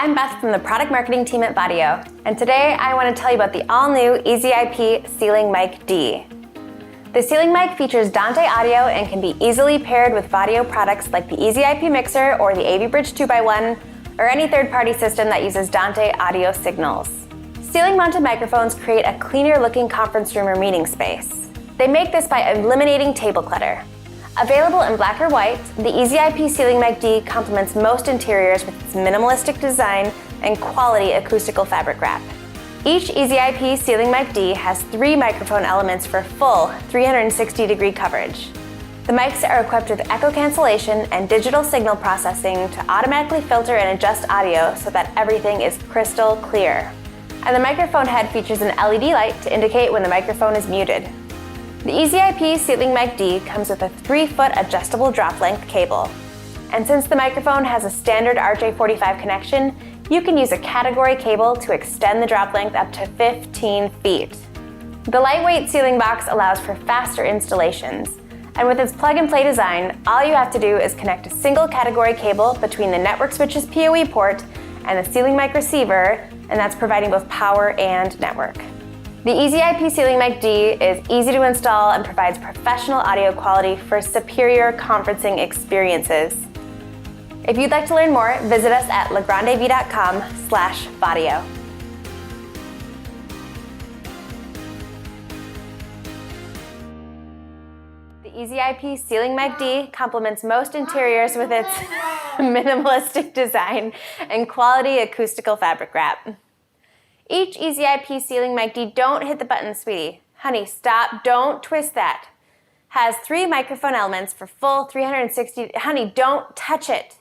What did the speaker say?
I'm Beth from the product marketing team at Vaddio, and today I want to tell you about the all-new EasyIP CeilingMIC D. The CeilingMIC features Dante audio and can be easily paired with Vaddio products like the EasyIP mixer or the AV Bridge 2x1, or any third-party system that uses Dante audio signals. Ceiling-mounted microphones create a cleaner-looking conference room or meeting space. They make this by eliminating table clutter. Available in black or white, the EasyIP CeilingMIC D complements most interiors with its minimalistic design and quality acoustical fabric wrap. Each EasyIP CeilingMIC D has 3 microphone elements for full 360-degree coverage. The mics are equipped with echo cancellation and digital signal processing to automatically filter and adjust audio so that everything is crystal clear. And the microphone head features an LED light to indicate when the microphone is muted. The EasyIP CeilingMIC D comes with a 3-foot adjustable drop length cable. And since the microphone has a standard RJ45 connection, you can use a category cable to extend the drop length up to 15 feet. The lightweight ceiling box allows for faster installations. And with its plug-and-play design, all you have to do is connect a single category cable between the network switch's PoE port and the CeilingMIC receiver, and that's providing both power and network. The EasyIP CeilingMIC D is easy to install and provides professional audio quality for superior conferencing experiences. If you'd like to learn more, visit us at legrandav.com/Vaddio. The EasyIP CeilingMIC D complements most interiors with its minimalistic design and quality acoustical fabric wrap. Each EasyIP CeilingMIC D, don't hit the button, sweetie. Honey, stop, don't twist that. Has 3 microphone elements for full 360, honey, don't touch it.